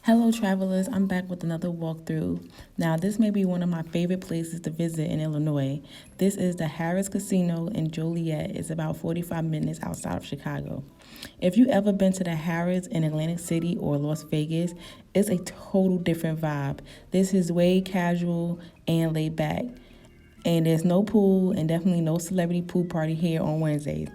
Hello, travelers. I'm back with another walkthrough. Now, this may be one of my favorite places to visit in Illinois. This is the Harrahs Casino in Joliet. It's about 45 minutes outside of Chicago. If you ever been to the Harrahs in Atlantic City or Las Vegas, it's a total different vibe. This is way casual and laid back. And there's no pool and definitely no celebrity pool party here on Wednesdays.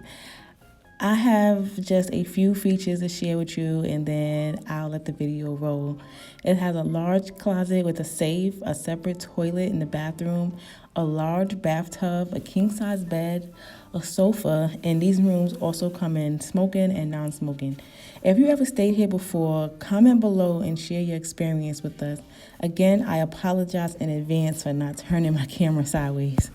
I have just a few features to share with you and then I'll let the video roll. It has a large closet with a safe, a separate toilet in the bathroom, a large bathtub, a king-size bed, a sofa, and these rooms also come in smoking and non-smoking. If you ever stayed here before, comment below and share your experience with us. Again, I apologize in advance for not turning my camera sideways.